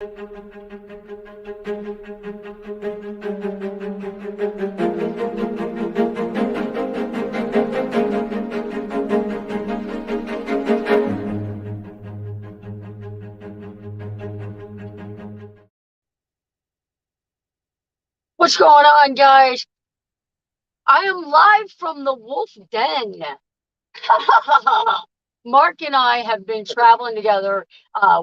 What's going on, guys? I am live from the Wolf Den. Mark and I have been traveling together.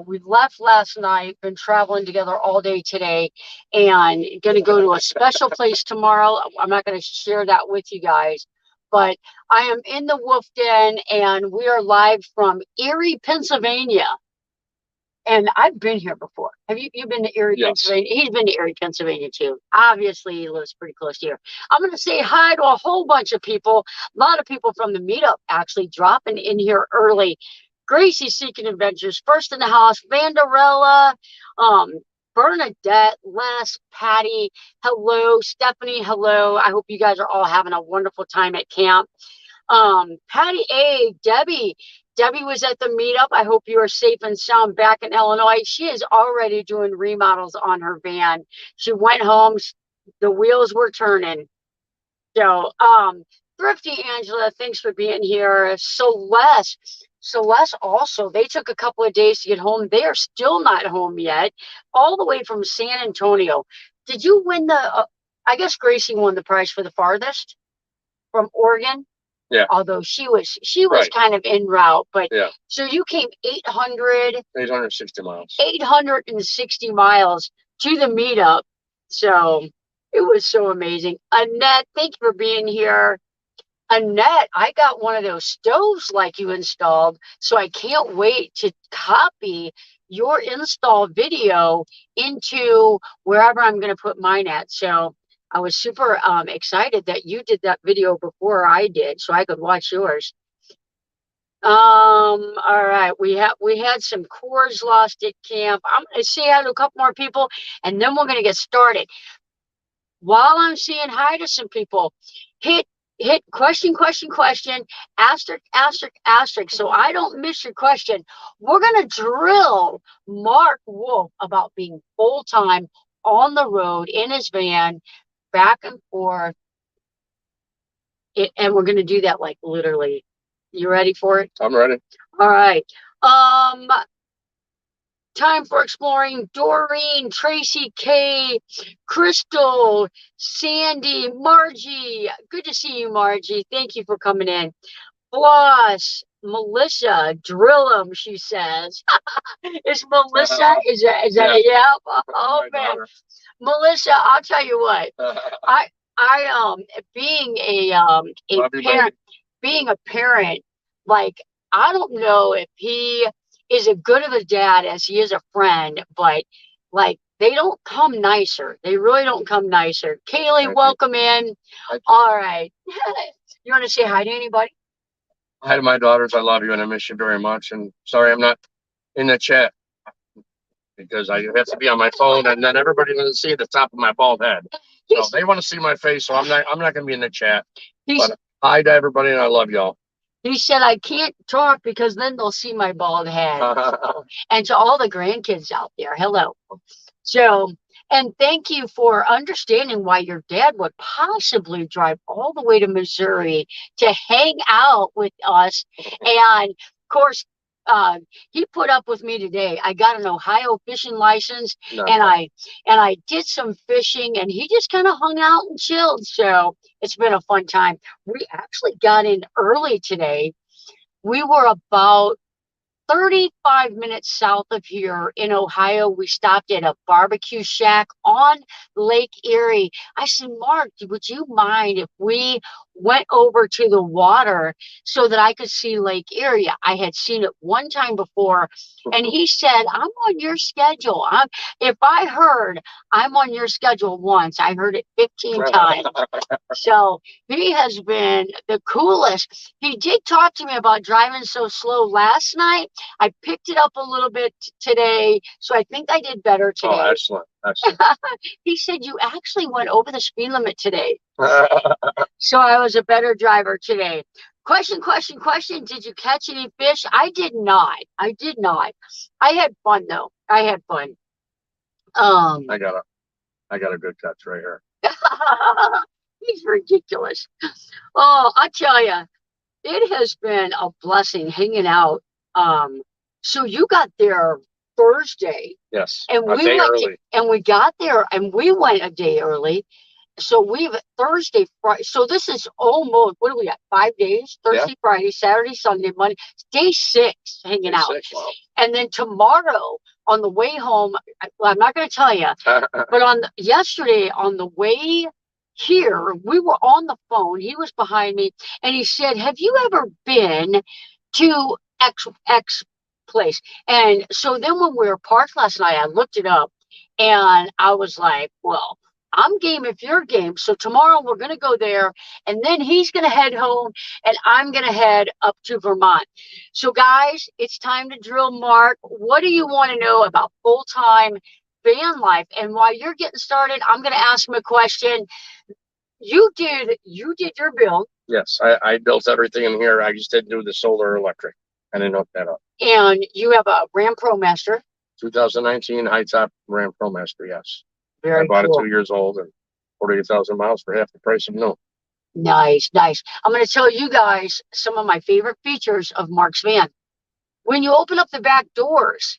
We left last night, been traveling together all day today, and going to go to a special place tomorrow. I'm not going to share that with you guys, but I am in the Wolf Den, and we are live from Erie, Pennsylvania. And I've been here before. Have you been to Erie, Yes. Pennsylvania? He's been to Erie, Pennsylvania, too. Obviously, he lives pretty close here. I'm going to say hi to a whole bunch of people. A lot of people from the meetup actually dropping in here early. Gracie Seeking Adventures, first in the house. Vanderella, Bernadette, Les, Patty, hello. Stephanie, hello. I hope you guys are all having a wonderful time at camp. Patty A, Debbie was at the meetup. I hope you are safe and sound back in Illinois. She is already doing remodels on her van. She went home, the wheels were turning. So, Thrifty Angela, thanks for being here. Celeste also, they took a couple of days to get home. They are still not home yet, all the way from San Antonio. Did you win I guess Gracie won the prize for the farthest from Oregon? Yeah. Although she was Right. kind of en route, but Yeah. So you came 860 miles. 860 miles to the meetup. So it was so amazing. Annette, thank you for being here. Annette, I got one of those stoves like you installed, so I can't wait to copy your install video into wherever I'm going to put mine at. So I was super excited that you did that video before I did, so I could watch yours. All right, we had some cores lost at camp. I'm going to say hi to a couple more people, and then we're going to get started. While I'm saying hi to some people, hit question, asterisk, asterisk, asterisk, so I don't miss your question. We're going to drill Mark Wolf about being full-time on the road in his van, back and forth. And we're going to do that like literally. You ready for it? I'm ready. All right. Time for exploring. Doreen, Tracy K, Crystal, Sandy, Margie. Good to see you, Margie. Thank you for coming in. Floss, Melissa, drill 'em, she says. Is Melissa? Is that yeah? Oh man, daughter. Melissa, I'll tell you what. I being a parent, being a parent, like I don't know if he is as good of a dad as he is a friend, but like they don't come nicer. They really don't come nicer. Kaylee, welcome in. All right. You want to say hi to anybody? Hi to my daughters. I love you and I miss you very much. And sorry I'm not in the chat because I have to be on my phone and then everybody doesn't see the top of my bald head. So they want to see my face, so I'm not going to be in the chat. But hi to everybody and I love y'all. He said, I can't talk because then they'll see my bald head. And to all the grandkids out there, hello. So, and thank you for understanding why your dad would possibly drive all the way to Missouri to hang out with us. And of course, he put up with me today. I got an Ohio fishing license, and I did some fishing, and he just kind of hung out and chilled. So it's been a fun time. We actually got in early today. We were about 35 minutes south of here in Ohio. We stopped at a barbecue shack on Lake Erie. I said, Mark, would you mind if we went over to the water so that I could see Lake Erie? I had seen it one time before, and he said, I'm on your schedule. If I heard I'm on your schedule once, I heard it 15 times. So he has been the coolest. He did talk to me about driving so slow last night. I picked it up a little bit today, so I think I did better today. Oh, excellent. He said you actually went over the speed limit today. So I was a better driver today. Question. Did you catch any fish? I did not. I had fun, though. I had fun. I got a good catch right here. He's ridiculous. Oh, I tell you, it has been a blessing hanging out. So you got there Thursday, Yes, and a day early. and we got there, and we went a day early. So we've Thursday, Friday. So this is almost, what do we got? 5 days: Thursday, Friday, Saturday, Sunday, Monday. Day 6 hanging out. Wow. And then tomorrow on the way home, I'm not going to tell you, but yesterday on the way here, we were on the phone. He was behind me, and he said, "Have you ever been to X place?" And so then when we were parked last night, I looked it up, and I was like, "Well, I'm game if you're game." So tomorrow we're going to go there, and then he's going to head home, and I'm going to head up to Vermont. So guys, it's time to drill Mark. What do you want to know about full-time van life? And while you're getting started, I'm going to ask him a question. You did your build. Yes, I built everything in here. I just didn't do the solar electric. I didn't hook that up. And you have a Ram ProMaster. 2019 high top Ram ProMaster, yes. Very I bought cool. it 2 years old and 48,000 miles for half the price of new. Nice, nice. I'm going to tell you guys some of my favorite features of Mark's van. When you open up the back doors,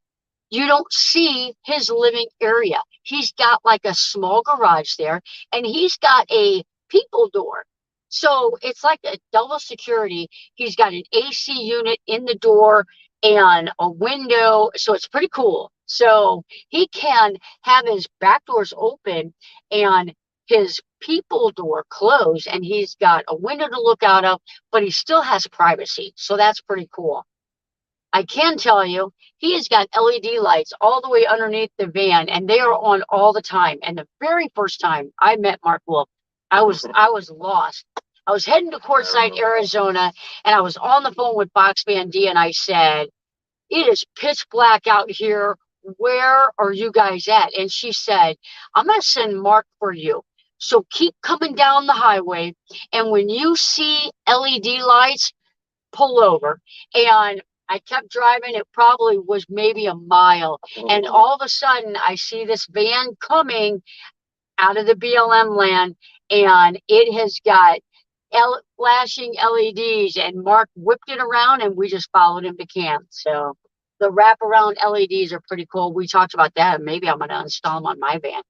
you don't see his living area. He's got like a small garage there, and he's got a people door. So it's like a double security. He's got an AC unit in the door and a window. So it's pretty cool. So he can have his back doors open and his people door closed, and he's got a window to look out of, but he still has privacy. So that's pretty cool. I can tell you, he has got LED lights all the way underneath the van, and they are on all the time. And the very first time I met Mark Wolf, I was lost. I was heading to Quartzsite, Arizona, and I was on the phone with Box Van D, and I said, "It is pitch black out here. Where are you guys at?" And she said, "I'm going to send Mark for you. So keep coming down the highway, and when you see LED lights, pull over." And I kept driving. It probably was maybe a mile. And all of a sudden, I see this van coming out of the BLM land, and it has got flashing LEDs. And Mark whipped it around, and we just followed him to camp. So the wraparound LEDs are pretty cool. We talked about that. Maybe I'm going to install them on my van.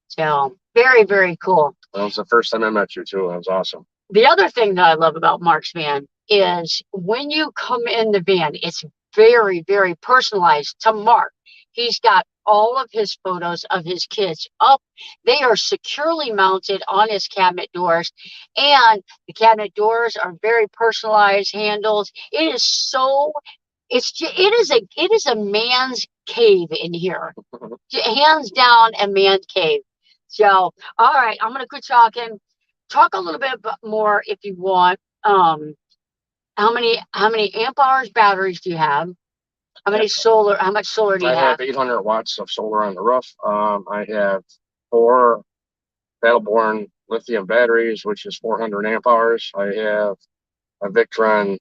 So very, very cool. That was the first time I met you, too. That was awesome. The other thing that I love about Mark's van is when you come in the van, it's very, very personalized to Mark. He's got all of his photos of his kids up. They are securely mounted on his cabinet doors, and the cabinet doors are very personalized handles. It is a man's cave in here. Hands down, a man's cave. So, all right, I'm going to quit talking. Talk a little bit more if you want. How many amp hours batteries do you have? How much solar do you have? I have 800 watts of solar on the roof. I have 4 Battleborn lithium batteries, which is 400 amp hours. I have a Victron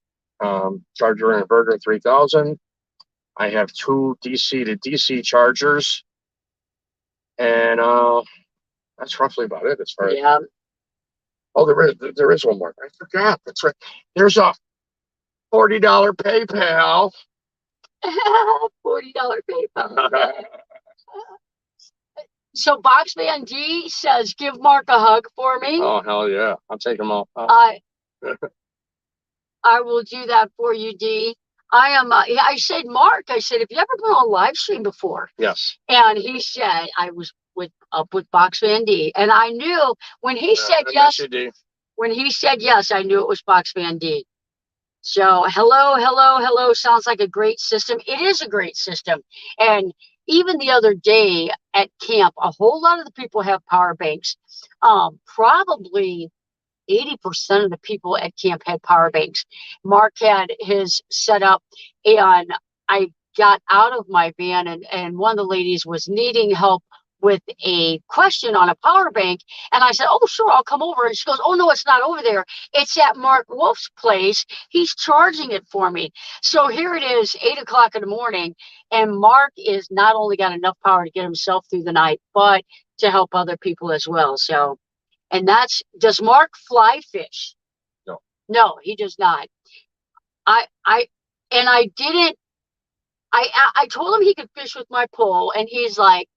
charger and inverter 3000. I have 2 DC to DC chargers, and that's roughly about it as far as. Yeah. Oh, there is one more. I forgot. That's right. There's a $40 PayPal. $40 PayPal. So Box Van D says, "Give Mark a hug for me." Oh, hell yeah. I'll take them all. I will do that for you, D. I said, "Mark," I said, "have you ever been on a live stream before?" Yes. And he said, "I was with Box Van D." And I knew when he said yes. When he said yes, I knew it was Box Van D. So hello sounds like a great system. It is a great system. And even the other day at camp, a whole lot of the people have power banks. Probably 80% of the people at camp had power banks. Mark had his set up, and I got out of my van, and one of the ladies was needing help with a question on a power bank. And I said, oh, sure, I'll come over. And she goes, oh, no, it's not over there. It's at Mark Wolf's place. He's charging it for me. So here it is, 8 o'clock in the morning. And Mark is not only got enough power to get himself through the night, but to help other people as well. So, and does Mark fly fish? No. No, he does not. I didn't, I told him he could fish with my pole, and he's like,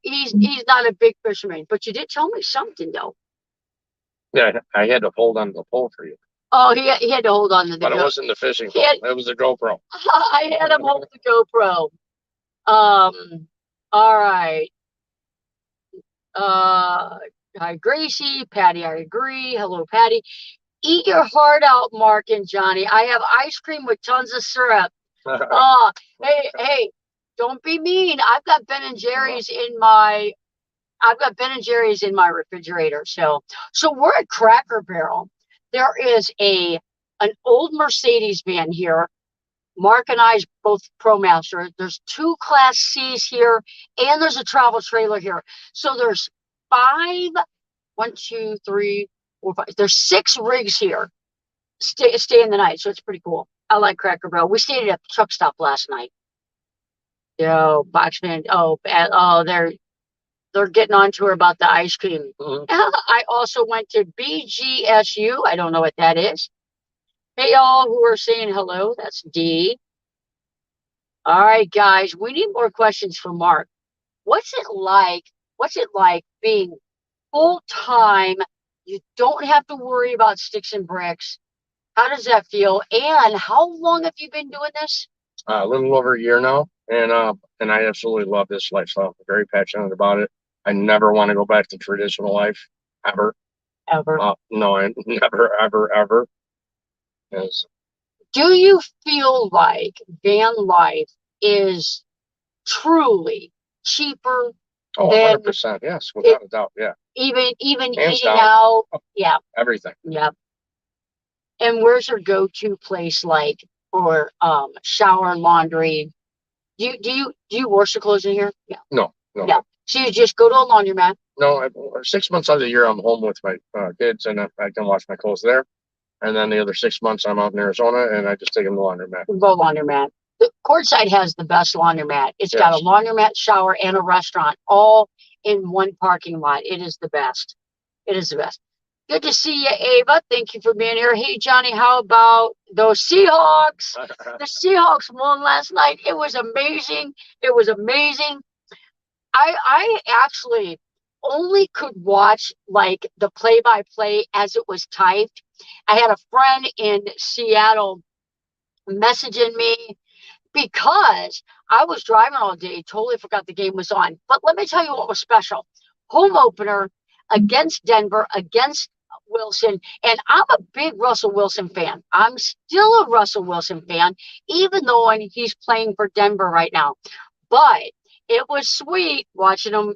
he's not a big fisherman. But you did tell me something though. Yeah, I had to hold on to the pole for you. Oh, he had to hold on to the But it wasn't the fishing pole. It was the GoPro. I had him hold the GoPro. All right. Hi, Gracie. Patty, I agree. Hello, Patty. Eat your heart out, Mark and Johnny. I have ice cream with tons of syrup. Hey, don't be mean. I've got Ben and Jerry's in my refrigerator. So we're at Cracker Barrel. There is an old Mercedes van here. Mark and I both ProMaster. There's 2 Class C's here, and there's a travel trailer here. So there's 5, 1, 2, 3, 4, 5. There's 6 rigs here. Staying the night, so it's pretty cool. I like Cracker Barrel. We stayed at the truck stop last night. Yo, Boxman. They're getting on to her about the ice cream. I also went to BGSU. I don't know what that is. Hey, y'all who are saying hello. That's D. All right, guys. We need more questions for Mark. What's it like? What's it like being full time? You don't have to worry about sticks and bricks. How does that feel? And how long have you been doing this? A little over a year now, and I absolutely love this lifestyle. I'm very passionate about it. I never want to go back to traditional life, ever. Ever. No, I never, ever, ever. Yes. Do you feel like van life is truly cheaper Oh, than 100%. Yes, without a doubt. Yeah. even Hands eating down. out? Yeah. Everything. Yep. And where's your go-to place like for shower, laundry? Do you wash your clothes in here? Yeah. No. Yeah. So you just go to a laundromat? No, 6 months out of the year I'm home with my kids, and I can wash my clothes there. And then the other 6 months I'm out in Arizona, and I just take them to the laundromat. Go laundromat. The Courtside has the best laundromat. It's got a laundromat, shower, and a restaurant all in one parking lot. It is the best. It is the best. Good to see you, Ava. Thank you for being here. Hey, Johnny, how about those Seahawks? The Seahawks won last night. It was amazing. It was amazing. I actually only could watch like the play-by-play as it was typed. I had a friend in Seattle messaging me because I was driving all day, totally forgot the game was on. But let me tell you what was special. Home opener against Denver, against Wilson, and I'm a big Russell Wilson fan. I'm still a Russell Wilson fan, even though he's playing for Denver right now. But it was sweet watching him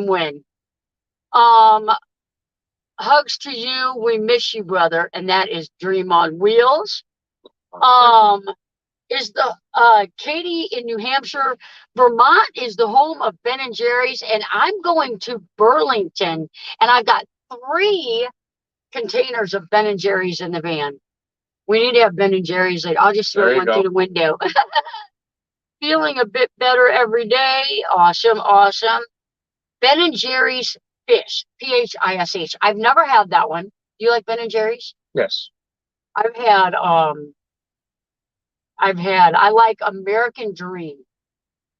win. Hugs to you. We miss you, brother. And that is Dream on Wheels. Is the Katie in New Hampshire. Vermont is the home of Ben and Jerry's, and I'm going to Burlington, and I've got 3 containers of Ben and Jerry's in the van. We need to have Ben and Jerry's. Like, I'll just throw one through the window. Feeling a bit better every day. Awesome. Ben and Jerry's fish, PHISH. I've never had that one. Do you like Ben and Jerry's? Yes. I like American Dream.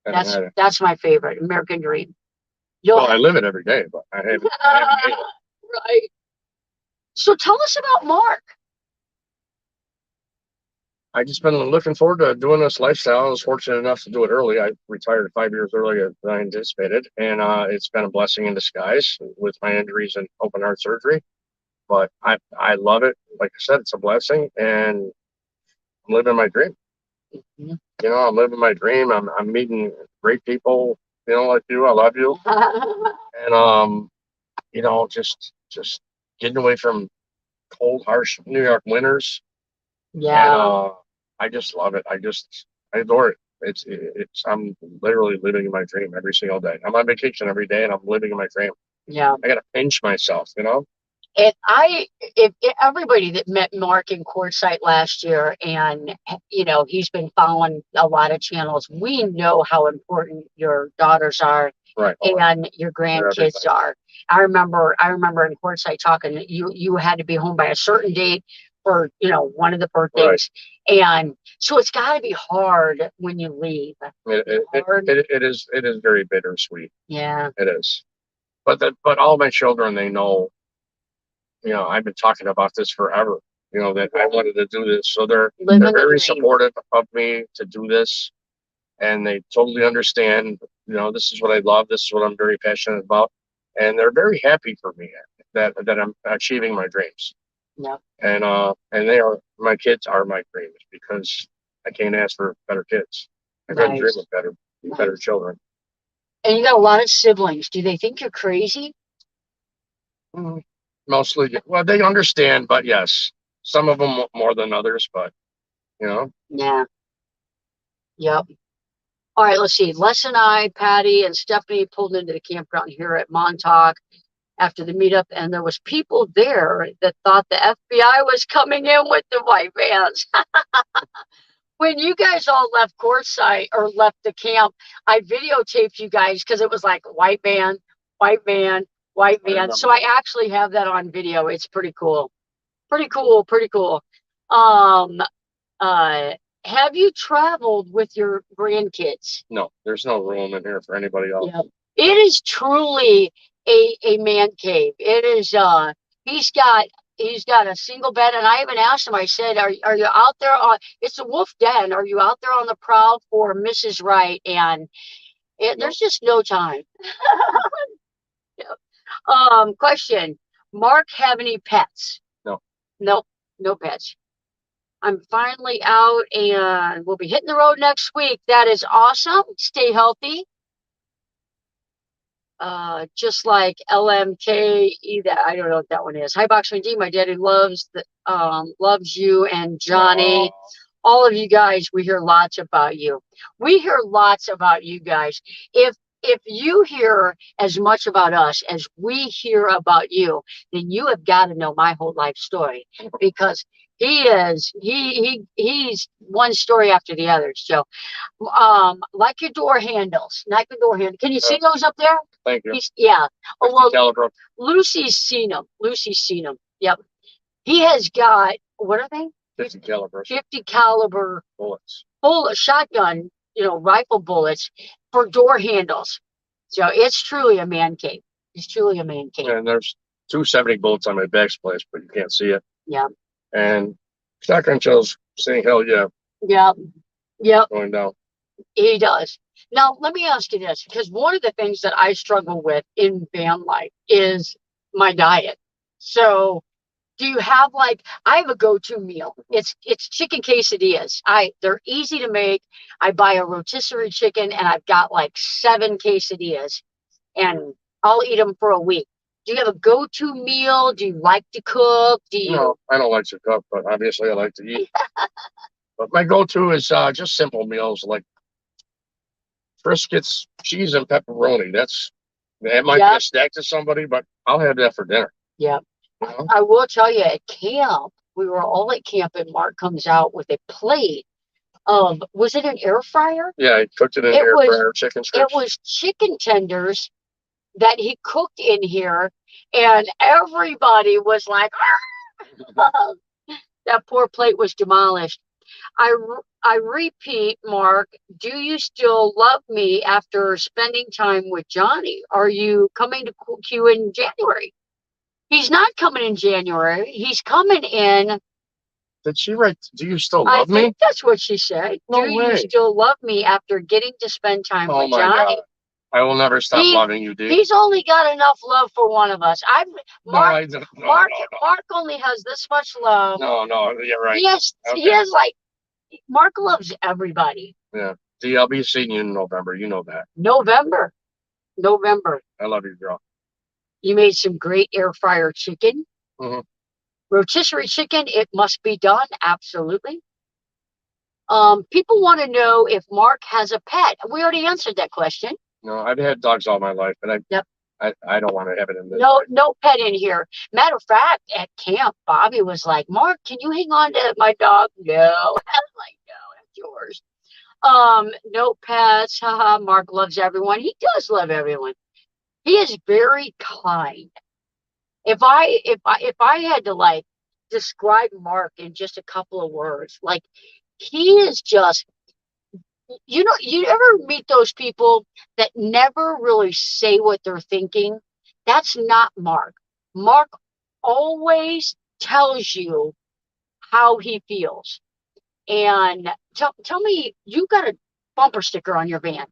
That's my favorite, American Dream. I live it every day, but I haven't made it. Right. So tell us about Mark. I just been looking forward to doing this lifestyle. I was fortunate enough to do it early. I retired 5 years earlier than I anticipated, and it's been a blessing in disguise with my injuries and open heart surgery. But I love it. Like I said, it's a blessing, and I'm living my dream. Mm-hmm. You know, I'm living my dream. I'm meeting great people. You know, like you. I love you. And you know, just getting away from cold, harsh New York winters. Yeah. And I just love it. I adore it. I'm literally living in my dream every single day. I'm on vacation every day and I'm living in my dream. Yeah. I got to pinch myself, you know? And if everybody that met Mark in Quartzsite last year, and he's been following a lot of channels, we know how important your daughters are, Right. and your grandkids are. I remember in Quartzsite talking, you had to be home by a certain date for one of the birthdays, and so it's got to be hard when you leave. It is very bittersweet. Yeah, it is. But all my children, they know. I've been talking about this forever. That I wanted to do this, so they're very supportive of me to do this, and they totally understand. This is what I love. This is what I'm very passionate about, and they're very happy for me that I'm achieving my dreams. Yeah. And my kids are my dreams because I can't ask for better kids. I couldn't dream of better children. And you got a lot of siblings. Do they think you're crazy? Mostly, well, they understand, but yes, some of them more than others, but Yeah. Yep. All right, let's see. Les and I, Patty and Stephanie pulled into the campground here at Montauk after the meetup, and there was people there that thought the FBI was coming in with the white vans. When you guys all left Quartzsite or left the camp, I videotaped you guys because it was like white van, white van, white van. So I actually have that on video. It's pretty cool. Pretty cool. Pretty cool. Have you traveled with your grandkids? No, there's no room in here for anybody else. Yep. It is truly a man cave. It is he's got a single bed, and I even asked him, I said, are you out there on, it's a wolf den, are you out there on the prowl for Mrs. Wright? And there's just no time. Yep. Question, Mark have any pets? No. Nope, no pets. I'm finally out and we'll be hitting the road next week. That is awesome. Stay healthy. Just like LMK, that I don't know what that one is. Hi, Boxman D. My daddy loves you and Johnny. All of you guys, we hear lots about you. We hear lots about you guys. If you hear as much about us as we hear about you, then you have got to know my whole life story, because he's one story after the other. So, like your door handles, like your door handle. Can you see those up there? Thank you. Yeah. Oh, well, Lucy's seen them. Yep. He has got, what are they? 50 caliber. 50 caliber bullets. Shotgun, rifle bullets for door handles. So it's truly a man cave. It's truly a man cave. And there's 270 bullets on my back's place, but you can't see it. Yeah. And shotgun shells saying hell yeah. Yep. Yep. Going down. He does. Now, let me ask you this, because one of the things that I struggle with in van life is my diet. So do you have I have a go-to meal. It's chicken quesadillas. They're easy to make. I buy a rotisserie chicken and I've got 7 quesadillas and I'll eat them for a week. Do you have a go-to meal? Do you like to cook? No, I don't like to cook, but obviously I like to eat. But my go-to is just simple meals like briskets, cheese, and pepperoni. That might be a snack to somebody, but I'll have that for dinner. Yeah. I will tell you, at camp, we were all at camp, and Mark comes out with a plate of, was it an air fryer? Yeah, he cooked it in air fryer chicken strips. It was chicken tenders that he cooked in here, and everybody was like, that poor plate was demolished. I repeat, Mark, do you still love me after spending time with Johnny? Are you coming to Q in January? He's not coming in January. He's coming in. Did she write, do you still love me? That's what she said. No way. You still love me after getting to spend time with Johnny? God. I will never stop loving you, dude. He's only got enough love for one of us. Mark only has this much love. No, you're right. He has Mark loves everybody. Yeah. I'll be seeing you in November. You know that. November. I love you, girl. You made some great air fryer chicken. Mm-hmm. Rotisserie chicken, it must be done. Absolutely. People want to know if Mark has a pet. We already answered that question. No, I've had dogs all my life, but Yep. I don't want to have it in this. No pet in here. Matter of fact, at camp, Bobby was like, Mark, can you hang on to my dog? No. I was like, no, that's yours. No pets. Haha. Mark loves everyone. He does love everyone. He is very kind. If I had to like describe Mark in just a couple of words, like he is just, you ever meet those people that never really say what they're thinking? That's not Mark. Mark always tells you how he feels. And tell me, you got a bumper sticker on your van.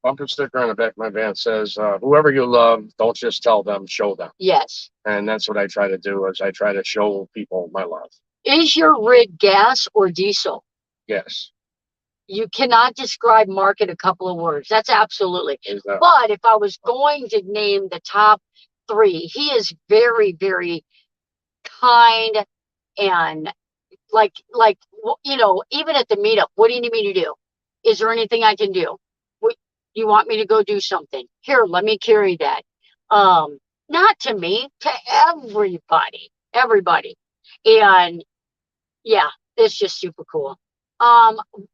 Bumper sticker on the back of my van says, "Whoever you love, don't just tell them, show them." Yes. And that's what I try to do. Is I try to show people my love. Is your rig gas or diesel? Yes. You cannot describe Mark in a couple of words. That's absolutely. Exactly. But if I was going to name the top three, he is very, very kind and like, even at the meetup, what do you need me to do? Is there anything I can do? What, you want me to go do something? Here, let me carry that. Not to me, to everybody. And yeah, it's just super cool.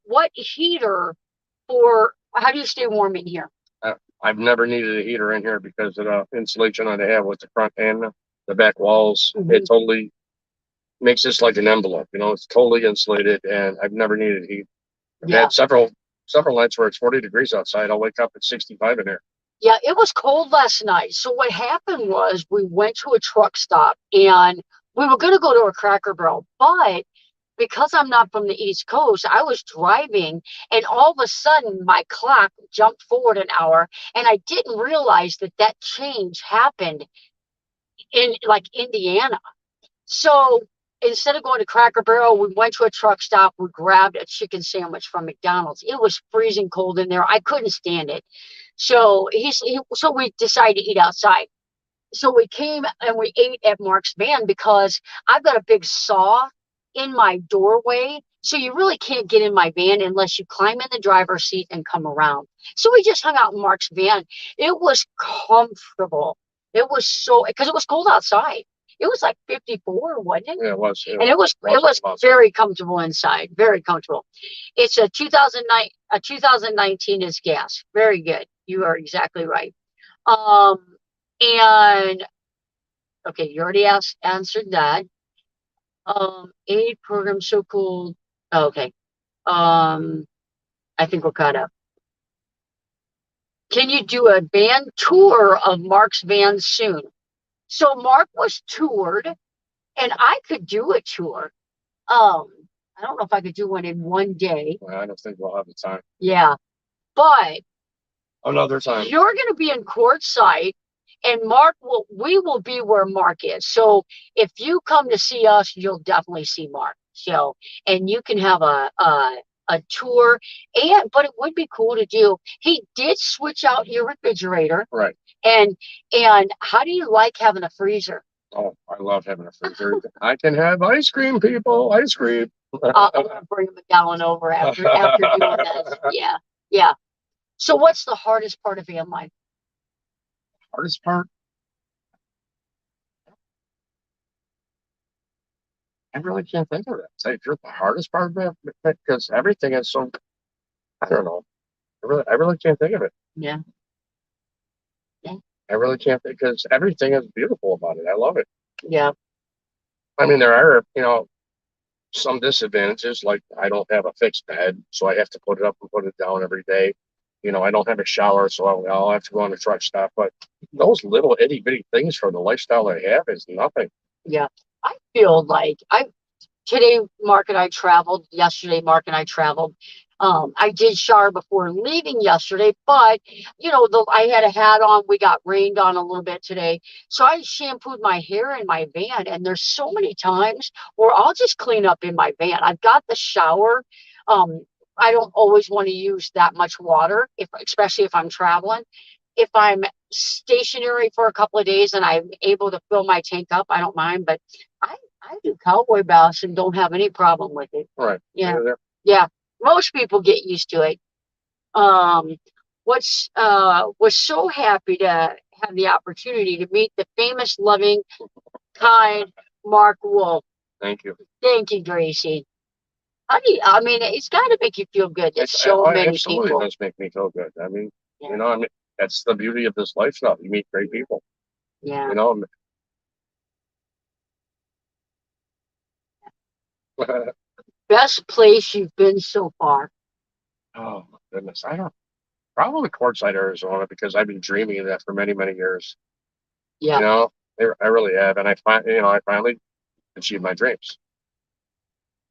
What heater how do you stay warm in here? I've never needed a heater in here because of the insulation I have with the front and the back walls. Mhm. It totally makes this like an envelope. It's totally insulated, and I've never needed heat. I've Yeah. had several nights where it's 40 degrees outside. I'll wake up at 65 in here. Yeah, it was cold last night. So what happened was we went to a truck stop and we were going to go to a Cracker Barrel, but because I'm not from the East Coast, I was driving and all of a sudden my clock jumped forward an hour and I didn't realize that change happened in like Indiana. So instead of going to Cracker Barrel, we went to a truck stop. We grabbed a chicken sandwich from McDonald's. It was freezing cold in there. I couldn't stand it. So so we decided to eat outside. So we came and we ate at Mark's van because I've got a big saw in my doorway. So you really can't get in my van unless you climb in the driver's seat and come around. So we just hung out in Mark's van. It was comfortable. It was because it was cold outside. It was like 54, wasn't it? Yeah, it was. And it was very comfortable inside, very comfortable. It's a 2019 is gas. Very good. You are exactly right. And okay, you already answered that. Aid program so cool. Oh, okay. I think we're caught up. Can you do a van tour of Mark's van soon? So Mark was toured, and I could do a tour. I don't know if I could do one in one day. Well, I don't think we'll have the time. Yeah, but another time. You're going to be in Quartzsite, and we will be where Mark is. So if you come to see us, you'll definitely see Mark. So, and you can have a tour, but it would be cool to do. He did switch out your refrigerator. Right. And how do you like having a freezer? Oh, I love having a freezer. I can have ice cream, people. Ice cream. I'm gonna bring him a gallon over after doing this. Yeah, yeah. So what's the hardest part of van life? Hardest part? I really can't think of it. Say if you're the hardest part of it, because everything is so, I don't know. I really can't think of it. Yeah. Yeah. I really can't, because everything is beautiful about it. I love it. Yeah. I mean, there are, some disadvantages, like I don't have a fixed bed, so I have to put it up and put it down every day. I don't have a shower, so I'll have to go on a truck stop. But those little itty bitty things for the lifestyle I have is nothing. Yeah. I feel like today, Mark and I traveled. Yesterday, Mark and I traveled. I did shower before leaving yesterday, but I had a hat on. We got rained on a little bit today. So I shampooed my hair in my van, and there's so many times where I'll just clean up in my van. I've got the shower. I don't always want to use that much water, especially if I'm traveling. If I'm stationary for a couple of days and I'm able to fill my tank up, I don't mind. But I do cowboy baths and don't have any problem with it. Right. Yeah. Yeah. Most people get used to it. Was so happy to have the opportunity to meet the famous, loving, kind Mark Wolf. Thank you. Thank you, Gracie. I mean, it's got to make you feel good. There's so many absolutely people. does make me feel good. I mean, that's the beauty of this lifestyle. You meet great people. Yeah. Best place you've been so far? Oh my goodness, probably Quartzsite, Arizona, because I've been dreaming of that for many, many years. Yeah. I really have, and I finally achieved my dreams.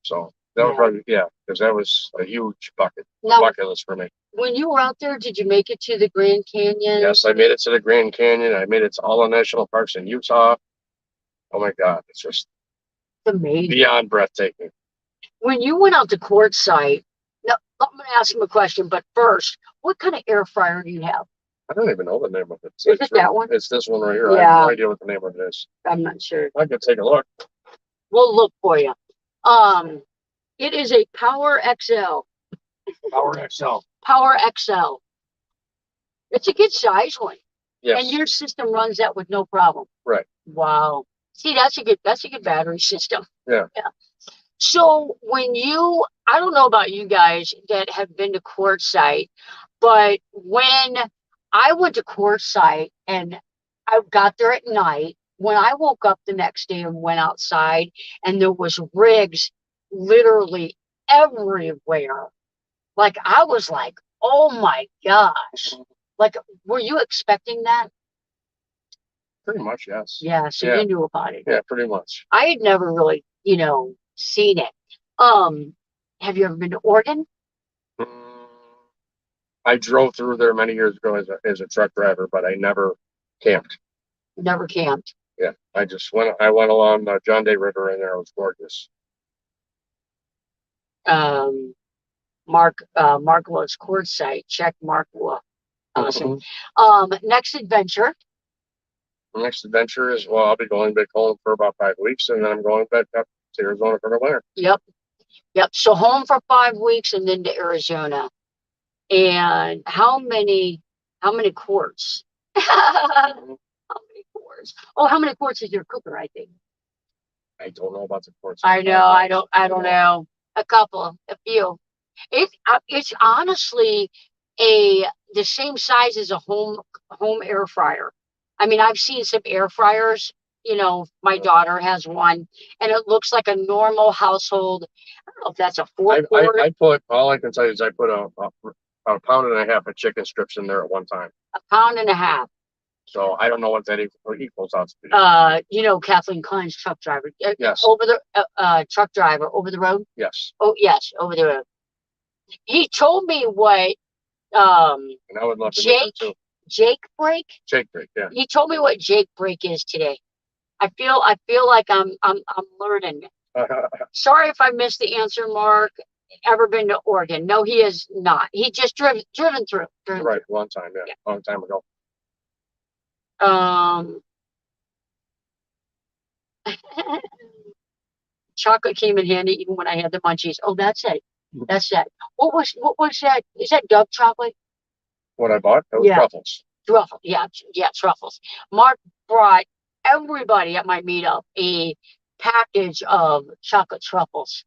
So that was probably, because that was a huge bucket list for me. When you were out there, did you make it to the Grand Canyon? Yes, I made it to the Grand Canyon. I made it to all the national parks in Utah. Oh my God, it's just amazing, beyond breathtaking. When you went out to Quartzsite, now I'm going to ask him a question, but first, what kind of air fryer do you have? I don't even know the name of it. Is it that one? It's this one right here. Yeah. I have no idea what the name of it is. I'm not sure. I could take a look. We'll look for you. It is a Power XL. Power XL. Power XL. It's a good size one. Yes. And your system runs that with no problem. Right. Wow. See, that's a good battery system. Yeah. So I don't know about you guys that have been to Quartzsite, but when I went to Quartzsite and I got there at night, when I woke up the next day and went outside and there was rigs literally everywhere. Like, I was like, oh my gosh. Like, were you expecting that? Pretty much, yes. Yeah, so you knew about it. Yeah, pretty much. I had never really, seen it. Have you ever been to Oregon? I drove through there many years ago as a truck driver, but I never camped. Never camped. Yeah, I went along the John Day River, and there it was gorgeous. Mark loves Quartzsite. Check Mark Wolf. Awesome. Next adventure. The next adventure is, I'll be going back home for about 5 weeks, and then I'm going back up to Arizona for the winter. Yep. So home for 5 weeks and then to Arizona. And how many quarts? How many quarts? Oh, how many quarts is your cooker, I think? I don't know about the quarts. I know. I don't know. A few. It's honestly the same size as a home air fryer. I mean, I've seen some air fryers. My daughter has one, and it looks like a normal household. I don't know if that's a 4-quart. All I can tell you is I put a pound and a half of chicken strips in there at one time. A pound and a half. So I don't know what that equals out to be. Kathleen Klein's truck driver. Yes. Truck driver over the road. Yes. Oh yes, over the road. He told me what. And I would love to too. Jake break. Jake break. Yeah. He told me what Jake break is today. I feel like I'm learning. Sorry if I missed the answer, Mark. Ever been to Oregon? No, he is not. He just driven through. Right, long time. Yeah, long time ago. Chocolate came in handy even when I had the munchies. Oh, that's it. That's it. What was that? Is that Dove chocolate? What I bought? That was truffles. Truffles. Yeah, truffles. Mark brought everybody at my meetup a package of chocolate truffles.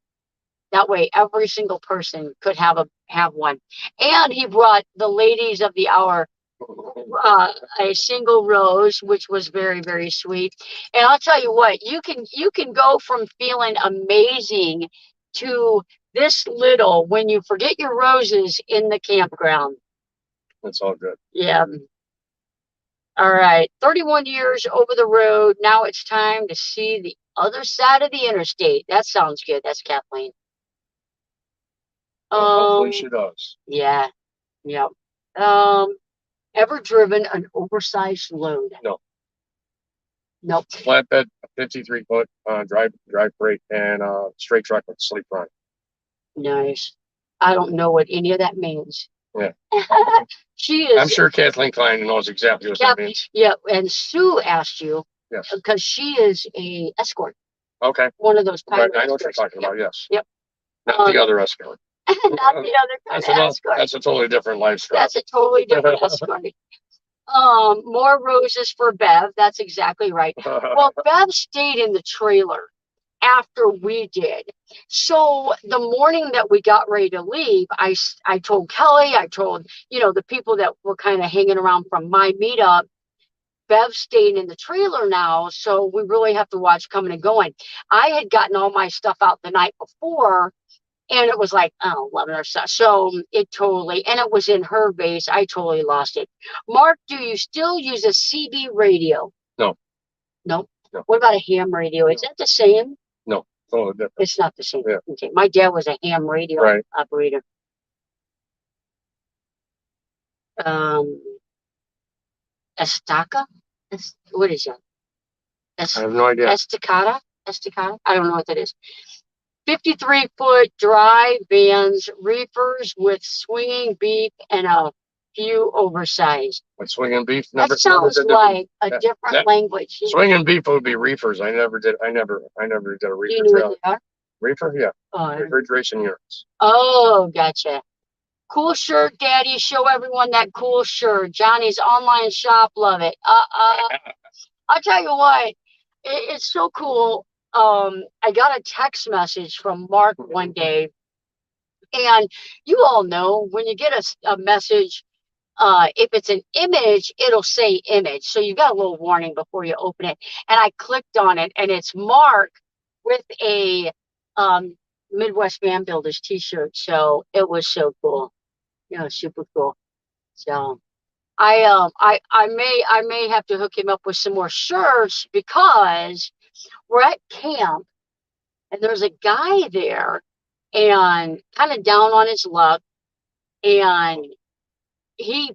That way, every single person could have one. And he brought the ladies of the hour a single rose, which was very, very sweet. And I'll tell you what, you can go from feeling amazing to this little when you forget your roses in the campground. That's all good. Yeah. All right. 31 years over the road. Now it's time to see the other side of the interstate. That sounds good. That's Kathleen. Hopefully she does. Yeah. Yep. Ever driven an oversized load? No. Nope. Flatbed, 53-foot drive brake, and straight truck with sleep run. Nice. I don't know what any of that means. Yeah. She is. I'm sure Kathleen Klein knows exactly what that means. Yeah, and Sue asked you. Yes. Because she is a escort. Okay. One of those pilots. Right, I know what you're talking about. Yes. Yep. Not the other escort. Not the other kind of escort. That's a totally different lifestyle. That's a totally different escort. More roses for Bev. That's exactly right. Well, Bev stayed in the trailer after we did. So the morning that we got ready to leave, I told Kelly, I told, the people that were kind of hanging around from my meetup, Bev's staying in the trailer now, so we really have to watch coming and going. I had gotten all my stuff out the night before, and it was like, 11 or so. So and it was in her vase. I totally lost it. Mark, do you still use a CB radio? No. No? What about a ham radio? Is that the same? No, totally different. It's not the same. Yeah. Okay. My dad was a ham radio operator. Estaca? What is that? I have no idea. Estacada? I don't know what that is. 53-foot dry vans, reefers with swinging beef and a few oversized. With swinging beef? That sounds like a different language. Swinging beef would be reefers. I never did a reefer. Do you know what they are? Reefer? Yeah. Refrigeration units. Oh, gotcha. Cool shirt, Daddy. Show everyone that cool shirt. Johnny's online shop. Love it. I'll tell you what. It's so cool. I got a text message from Mark one day, and you all know when you get a message, if it's an image, it'll say image. So you got a little warning before you open it. And I clicked on it, and it's Mark with a Midwest Van Builders t-shirt. So it was so cool. Super cool. So I may have to hook him up with some more shirts because we're at camp and there's a guy there and kind of down on his luck, and he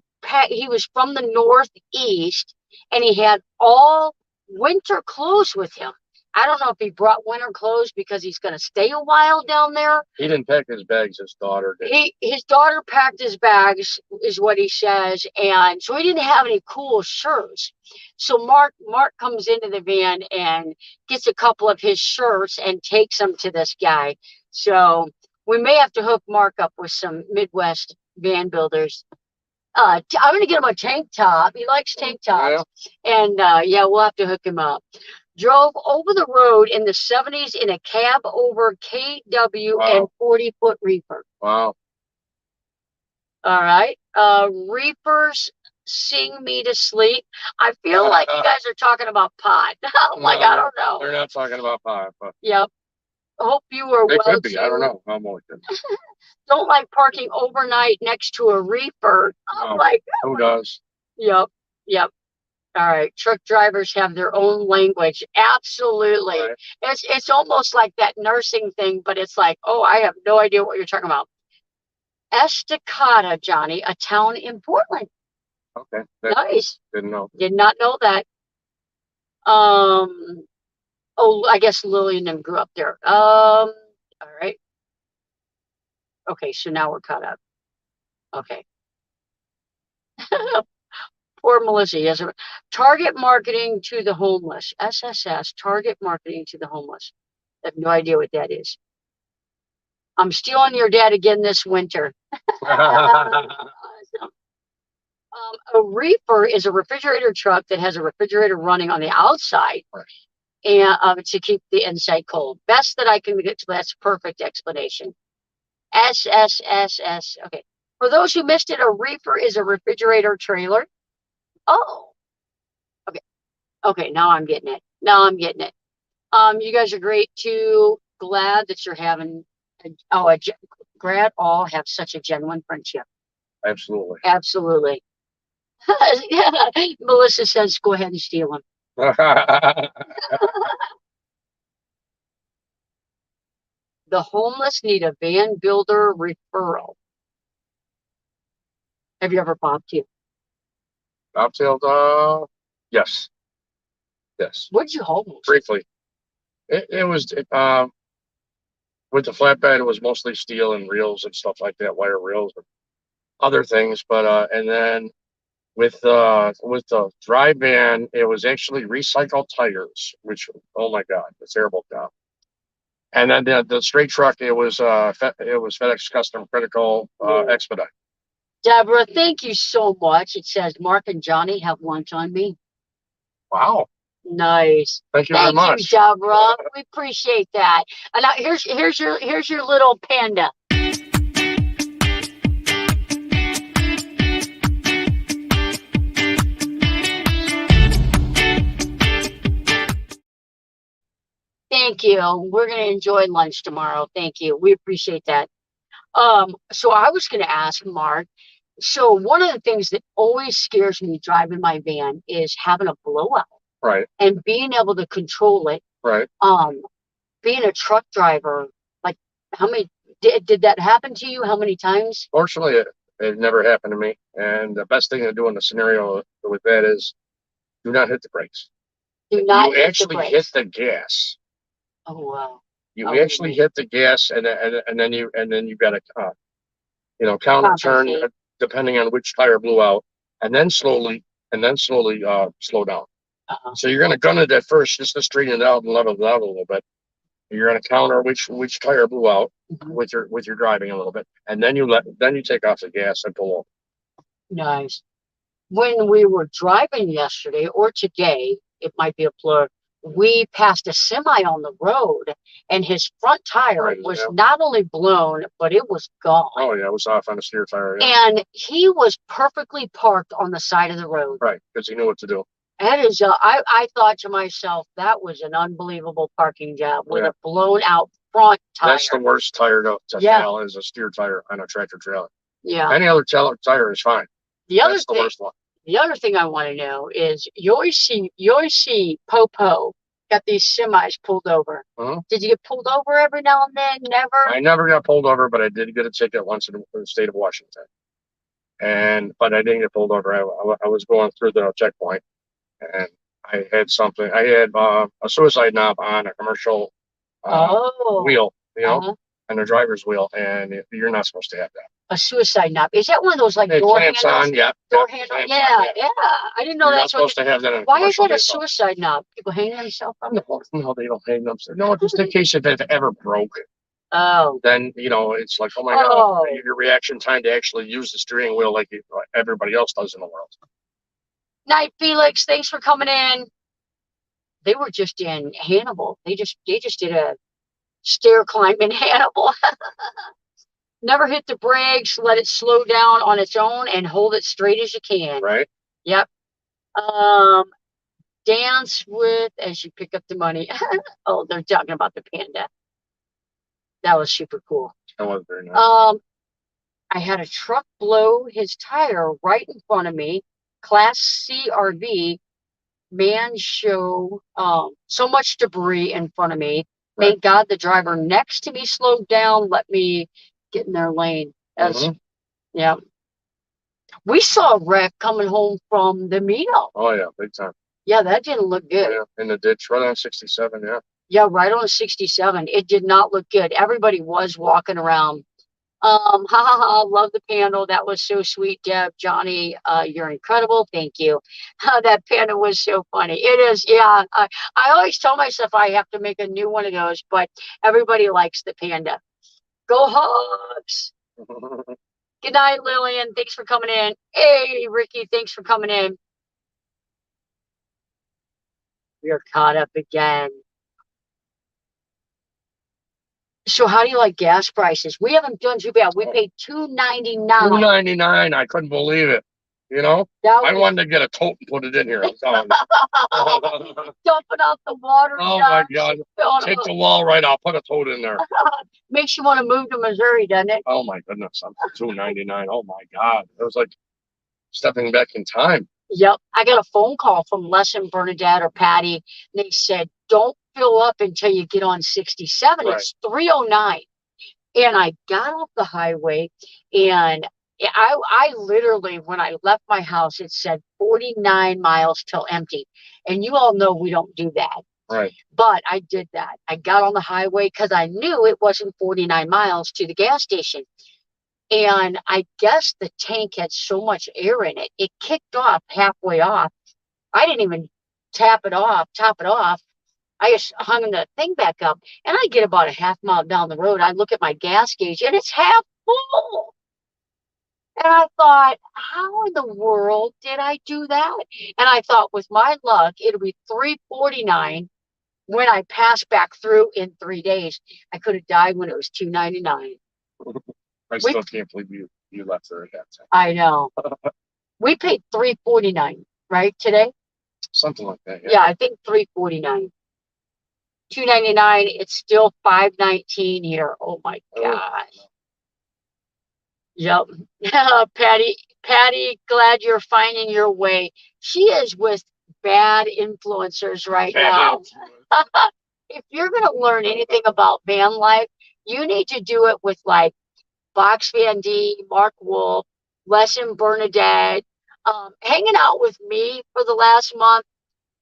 was from the Northeast and he had all winter clothes with him. I don't know if he brought winter clothes because he's going to stay a while down there. He didn't pack his bags. His daughter did. His daughter packed his bags, is what he says, and so he didn't have any cool shirts. So Mark comes into the van and gets a couple of his shirts and takes them to this guy. So we may have to hook Mark up with some Midwest Van Builders. I'm going to get him a tank top. He likes tank tops. Yeah. And we'll have to hook him up. Drove over the road in the 70s in a cab over KW and 40-foot reefer. Wow. All right. Reefers sing me to sleep. I feel like you guys are talking about pot. I'm like, I don't know. They're not talking about pot. But yep. Hope you are they well. Could be. I don't know. I'm only kidding. Don't like parking overnight next to a reefer. I'm like, who does? Yep. All right, truck drivers have their own language. Absolutely. Right. It's almost like that nursing thing, but it's like, I have no idea what you're talking about. Estacada, Johnny, a town in Portland. Okay. Nice. Didn't know. Did not know that. I guess Lillian and grew up there. All right. Okay, so now we're caught up. Okay. Poor Melissa. Yes. Target marketing to the homeless. SSS. Target marketing to the homeless. I have no idea what that is. I'm stealing your dad again this winter. Awesome. A reefer is a refrigerator truck that has a refrigerator running on the outside and to keep the inside cold. Best that I can get to. That's a perfect explanation. SSSS. Okay. For those who missed it, a reefer is a refrigerator trailer. Oh, okay. Now I'm getting it. You guys are great too. Glad that you're having. Glad all have such a genuine friendship. Absolutely. Melissa says, "Go ahead and steal them." The homeless need a van builder referral. Have you ever bobtailed? Bobtailed? Yes. What'd you hold? Briefly. It was with the flatbed. It was mostly steel and reels and stuff like that, wire reels and other things. But and then with the dry van, it was actually recycled tires, which, oh my God, a terrible job. And then the straight truck, it was FedEx Custom Critical Expedite. Deborah, thank you so much. It says Mark and Johnny have lunch on me. Wow. Nice. Thank you very much. Thank you, Deborah. We appreciate that. And now here's your little panda. Thank you. We're gonna enjoy lunch tomorrow. Thank you. We appreciate that. So I was gonna ask Mark. So one of the things that always scares me driving my van is having a blowout. Right. And being able to control it. Right. Being a truck driver, like how many did that happen to you? How many times? Fortunately, it never happened to me. And the best thing to do in a scenario with that is do not hit the brakes. Do not you actually hit the gas. Oh wow. You actually hit the gas, and then you got to counter turn depending on which tire blew out, and then slowly slow down. So you're going to gun it at first just to straighten it out and level it out a little bit. You're going to counter which tire blew out with your driving a little bit, and then you take off the gas and pull over. Nice. When we were driving yesterday or today, it might be a blur. We passed a semi on the road, and his front tire was not only blown, but it was gone. Oh yeah, it was off on a steer tire. Yeah. And he was perfectly parked on the side of the road. Right, because he knew what to do. That is, I thought to myself, that was an unbelievable parking job with a blown out front tire. That's the worst tire to fail is a steer tire on a tractor trailer. Yeah. Any other tire is fine. That's the worst one. The other thing I want to know is you always see Popo got these semis pulled over. Did you get pulled over every now and then? Never? I never got pulled over, but I did get a ticket once in the state of Washington. But I didn't get pulled over. I was going through the checkpoint, and I had something. I had a suicide knob on a commercial wheel, and a driver's wheel, and you're not supposed to have that. A suicide knob. Is that one of those like door handles? Door handle? Yeah. I didn't know that's supposed to have that. Why is that a suicide knob? People hang themselves on it? No, they don't hang themselves. No, just in case if it ever broke. Oh. Then it's like, oh my God, your reaction time to actually use the steering wheel like everybody else does in the world. Night, Felix. Thanks for coming in. They were just in Hannibal. They just did a stair climb in Hannibal. Never hit the brakes. Let it slow down on its own and hold it straight as you can. Right. Yep. Dance with as you pick up the money. Oh, they're talking about the panda. That was super cool. That was very nice. I had a truck blow his tire right in front of me. Class C RV. Man show so much debris in front of me. Right. Thank God the driver next to me slowed down, let me get in their lane. Yeah. We saw a wreck coming home from the meetup. Oh yeah, big time. Yeah, that didn't look good. Yeah, in the ditch, right on 67. Yeah. Yeah, right on 67. It did not look good. Everybody was walking around. Love the panel. That was so sweet, Deb. Johnny, you're incredible. Thank you. That panel was so funny. It is. Yeah. I always tell myself I have to make a new one of those, but everybody likes the panda. Go Hogs. Good night, Lillian. Thanks for coming in. Hey, Ricky. Thanks for coming in. We are caught up again. So how do you like gas prices? We haven't done too bad. We paid $2.99. $2.99. I couldn't believe it. I wanted to get a tote and put it in here. I'm telling you. Dumping out the water. Oh my God. Take the wall right. I'll put a tote in there. Makes you want to move to Missouri, doesn't it? Oh my goodness. I'm $2.99. Oh my God. It was like stepping back in time. Yep. I got a phone call from Les and Bernadette or Patty. And they said, don't fill up until you get on 67. Right. It's 309. And I got off the highway, and I literally, when I left my house, it said 49 miles till empty. And you all know we don't do that. Right. But I did that. I got on the highway because I knew it wasn't 49 miles to the gas station. And I guess the tank had so much air in it, it kicked off halfway off. I didn't even top it off. I just hung the thing back up, and I get about a half mile down the road. I look at my gas gauge, and it's half full. And I thought, how in the world did I do that? And I thought, with my luck, it'll be 349 when I pass back through in 3 days. I could have died when it was 299. I still can't believe you left her at that time. I know. We paid 349, right, today? Something like that. Yeah, I think 349. 299. It's still 519 here. Oh my gosh. Yep. Patty, glad you're finding your way. She is with bad influencers right now. If you're going to learn anything about van life, you need to do it with like Box Van D, Mark Wolf, Les and Bernadette, hanging out with me for the last month.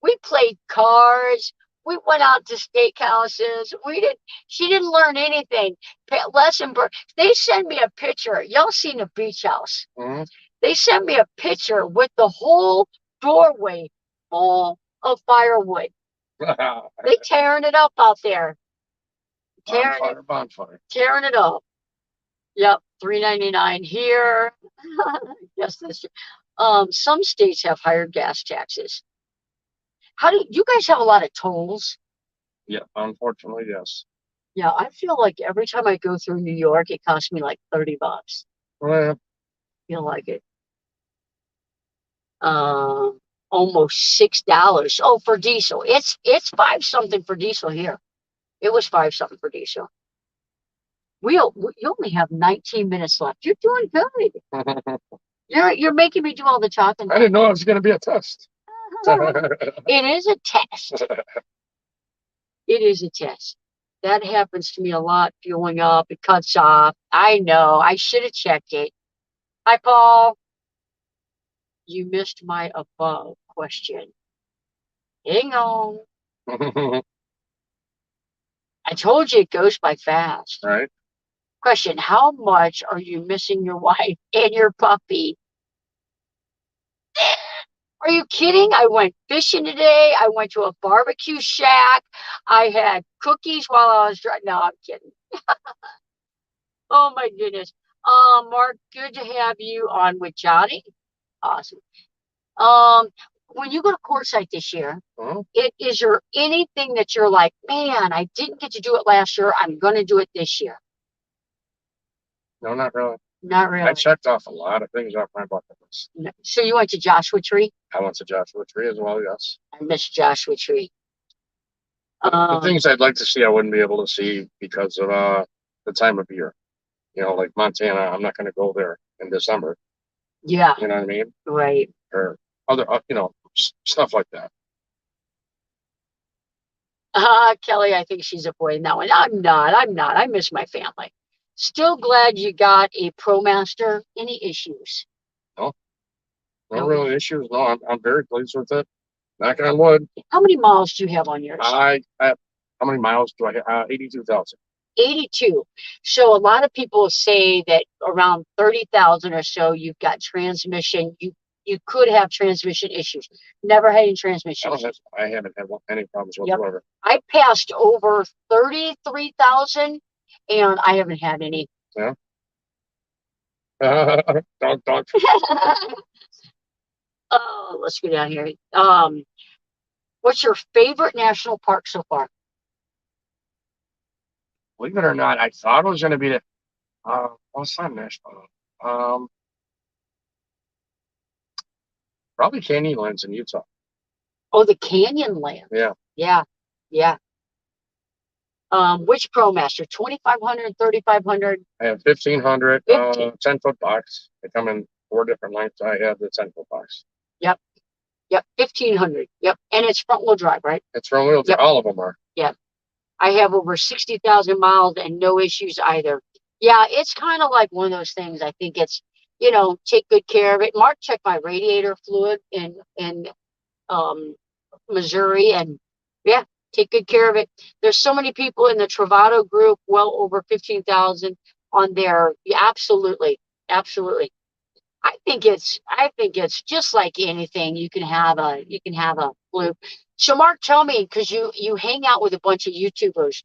We played cards. We went out to steakhouses. She didn't learn anything. They send me a picture. Y'all seen a beach house? Mm-hmm. They sent me a picture with the whole doorway full of firewood. They tearing it up out there. Bonfire. Tearing it up. Yep, $3.99 here. Yes, this. Some states have higher gas taxes. How do you guys have a lot of tolls? Yeah, unfortunately, yes. Yeah, I feel like every time I go through New York, it costs me like $30. Well, Feel like it. Almost $6. Oh, for diesel. It's 5 something for diesel here. It was 5 something for diesel. You only have 19 minutes left. You're doing good. You're making me do all the talking. I didn't know it was going to be a test. It is a test. It is a test. That happens to me a lot, fueling up. It cuts off. I know. I should have checked it. Hi, Paul. You missed my above question. Hang on. I told you it goes by fast. Right. Question: how much are you missing your wife and your puppy? Are you kidding? I went fishing today. I went to a barbecue shack. I had cookies while I was driving. No, I'm kidding. Oh my goodness. Mark, good to have you on with Johnny. Awesome. When you go to Quartzsite this year, is there anything that you're like, man, I didn't get to do it last year. I'm going to do it this year? No, not really. Not really. I checked off a lot of things off my bucket list. So you went to Joshua Tree? I went to Joshua Tree as well, yes. I missed Joshua Tree. The things I'd like to see, I wouldn't be able to see because of the time of year. You know, like Montana, I'm not going to go there in December. Yeah. You know what I mean? Right. Or other, stuff like that. Kelly, I think she's avoiding that one. I'm not. I miss my family. Still glad you got a ProMaster. Any issues? No real issues. No, I'm very pleased with it. Knocking on wood. How many miles do you have on yours? I have, how many miles do I have? 82,000. 82. So a lot of people say that around 30,000 or so, you've got transmission. You could have transmission issues. Never had any transmission issues. I haven't had any problems whatsoever. I passed over 33,000 and I haven't had any. Yeah. Dog. Oh, let's go down here. What's your favorite national park so far? Believe it or not, I thought it was going to be the what's that national? Probably Canyonlands in Utah. Oh, the Canyonlands. Yeah. Which ProMaster? 2,500, 3,500? I have 1,500, 10-foot box. They come in 4 different lengths. I have the 10-foot box. Yep, 1,500. Yep, and it's front-wheel drive, right? It's front-wheel drive. All of them are. Yep. I have over 60,000 miles and no issues either. Yeah, it's kind of like one of those things. I think it's, take good care of it. Mark checked my radiator fluid in Missouri, and yeah, take good care of it. There's so many people in the Travato group, well over 15,000 on there. Yeah, absolutely. I think it's just like anything. You can have a fluke. So Mark, tell me, because you hang out with a bunch of YouTubers,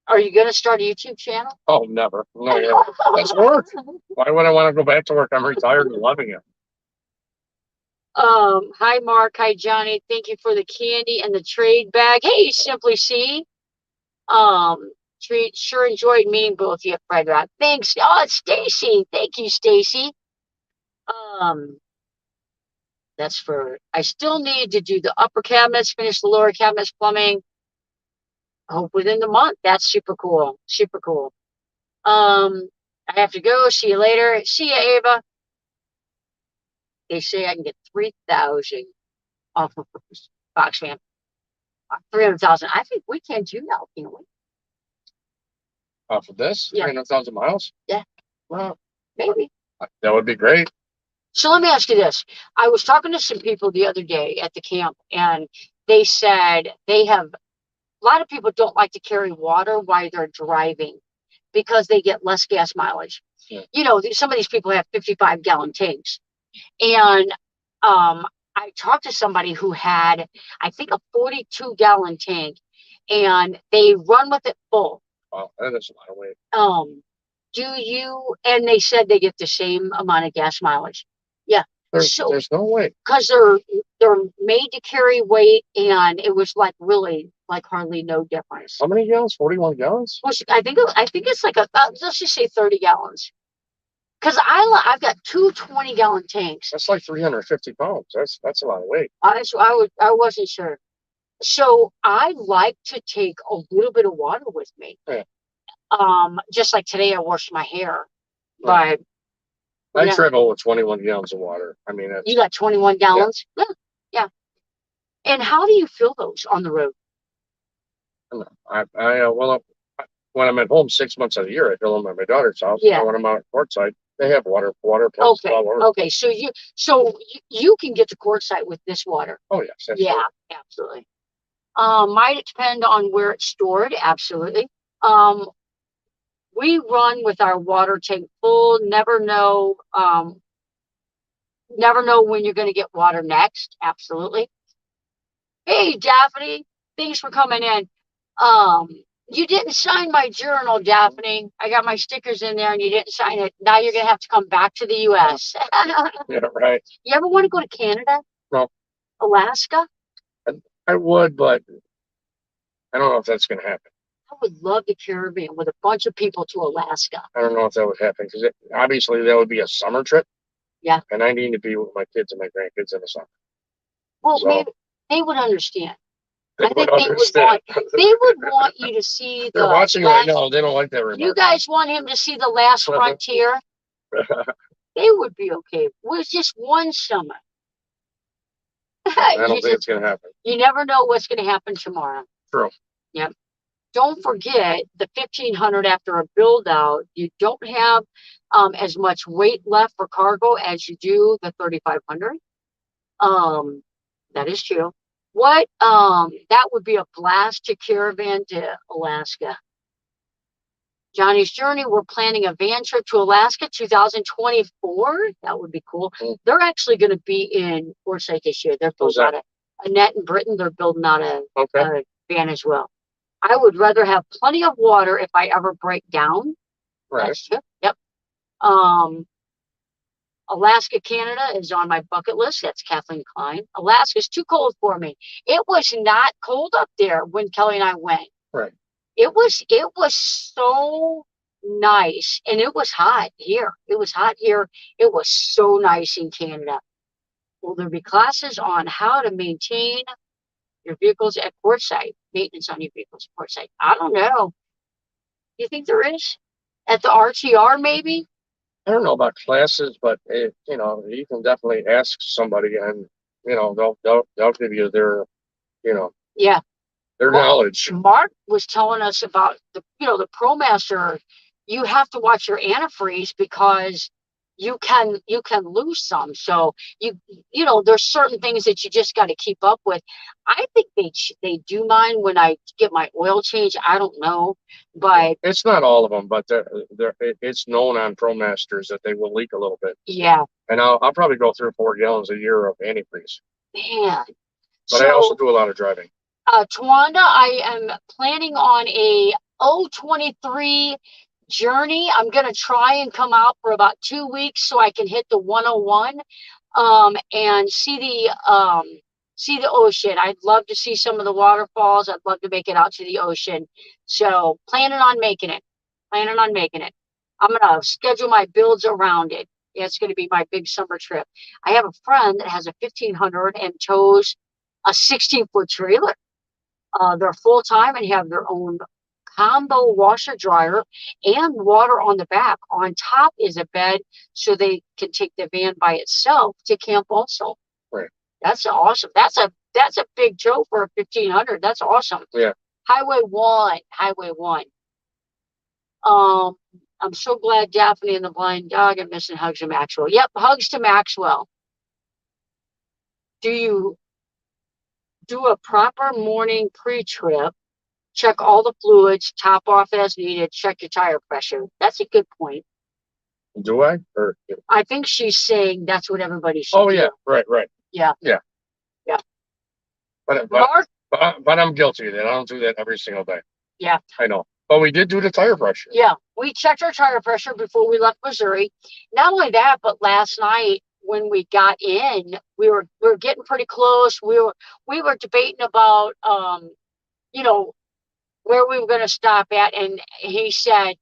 are you going to start a YouTube channel? Oh, never. No, that's work. Why would I want to go back to work? I'm retired and loving it. Hi Mark, hi Johnny. Thank you for the candy and the trade bag. Hey, Simply C. Sure enjoyed meeting both of you, Frederick. Thanks. Oh, it's Stacy. Thank you, Stacy. Um, that's for. I still need to do the upper cabinets, finish the lower cabinets, plumbing. Hope within the month. That's super cool. Super cool. I have to go. See you later. See ya, Ava. They say I can get 3,000 off of Fox Fan. 300,000. I think we can do now, can't we? Off of this? Yeah. 300,000 miles? Yeah. Well, maybe. That would be great. So let me ask you this. I was talking to some people the other day at the camp, and they said a lot of people don't like to carry water while they're driving because they get less gas mileage. Yeah. You know, some of these people have 55-gallon tanks. And I talked to somebody who had, I think, a 42-gallon tank, and they run with it full. Wow, that is a lot of weight. And they said they get the same amount of gas mileage. Yeah. There's no way. Because they're made to carry weight, and it was like really like hardly no difference. How many gallons? 41 gallons? Well, I think it's like let's just say 30 gallons. Because I've got two 20-gallon tanks. That's like 350 pounds. That's a lot of weight. I wasn't sure. So I like to take a little bit of water with me. Yeah. Just like today, I washed my hair. Yeah. But I travel with 21 gallons of water. I mean, you got 21 gallons? Yeah. Yeah. And how do you fill those on the road? Well, when I'm at home 6 months of the year, I fill them at my daughter's house. Yeah. And when I'm out courtside, they have water plugs all over. Okay. So you can get to courtside with this water. Oh yes. Absolutely. Yeah, absolutely. Might depend on where it's stored. Absolutely. We run with our water tank full. Never know when you're going to get water next. Absolutely. Hey, Daphne, thanks for coming in. You didn't sign my journal, Daphne. I got my stickers in there and you didn't sign it. Now you're going to have to come back to the U.S. Yeah, right. You ever want to go to Canada? No. Alaska? I would, but I don't know if that's going to happen. I would love to caravan with a bunch of people to Alaska. I don't know if that would happen because obviously that would be a summer trip. Yeah. And I need to be with my kids and my grandkids in the summer. Well, maybe they would understand. I think they would want you to see They're watching right now. They don't like that remark. You guys want him to see the last frontier? They would be okay with just one summer. I don't think it's going to happen. You never know what's going to happen tomorrow. True. Yep. Don't forget the 1,500 after a build out. You don't have as much weight left for cargo as you do the 3,500. That is true. That would be a blast to caravan to Alaska. Johnny's Journey, we're planning a van trip to Alaska 2024. That would be cool. They're actually going to be in Forsyth this year. They're building out Annette and Britain. They're building out a van as well. I would rather have plenty of water if I ever break down. Right. That's true. Yep. Alaska, Canada is on my bucket list. That's Kathleen Klein. Alaska's too cold for me. It was not cold up there when Kelly and I went. Right. It was so nice, and it was hot here. It was hot here. It was so nice in Canada. Will there be classes on how to maintain your vehicles at portside? Maintenance on your vehicles at portside. I don't know. You think there is? At the RTR, maybe? I don't know about classes, but you can definitely ask somebody, and they'll give you their, their knowledge. Mark was telling us about the ProMaster. You have to watch your antifreeze because you can lose some. So there's certain things that you just got to keep up with. I think they do mine when I get my oil change. I don't know, but it's not all of them, but it's known on ProMasters that they will leak a little bit. Yeah. And I'll probably go through 4 gallons a year of antifreeze. Man. But I also do a lot of driving. Tawanda, I am planning on a 023 journey. I'm going to try and come out for about 2 weeks so I can hit the 101 and see the ocean. I'd love to see some of the waterfalls. I'd love to make it out to the ocean. So planning on making it. Planning on making it. I'm going to schedule my builds around it. Yeah, it's going to be my big summer trip. I have a friend that has a 1500 and tows a 16-foot trailer. They're full time and have their own combo washer dryer and water on the back. On top is a bed so they can take the van by itself to camp also. Right. That's awesome. That's a big tow for a 1500. That's awesome. Yeah. Highway 1. I'm so glad Daphne and the blind dog are missing hugs to Maxwell. Yep, hugs to Maxwell. Do you do a proper morning pre-trip? Check all the fluids, top off as needed, check your tire pressure. That's a good point. Do I? Or I think she's saying that's what everybody should oh do. yeah, right. Yeah. But I'm guilty of that. I don't do that every single day. Yeah. I know. But we did do the tire pressure. Yeah. We checked our tire pressure before we left Missouri. Not only that, but last night when we got in, we were getting pretty close. We were debating about where we were going to stop at, and he said,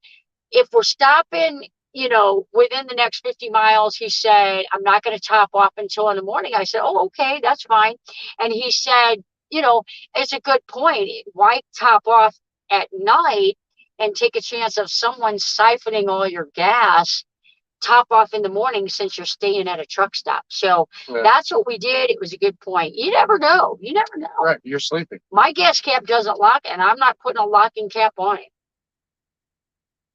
if we're stopping, within the next 50 miles, he said, I'm not going to top off until in the morning. I said, oh, okay, that's fine. And he said, it's a good point. Why top off at night and take a chance of someone siphoning all your gas? Top off in the morning since you're staying at a truck stop. So that's what we did. It was a good point. You never know. Right. You're sleeping. My gas cap doesn't lock, and I'm not putting a locking cap on it.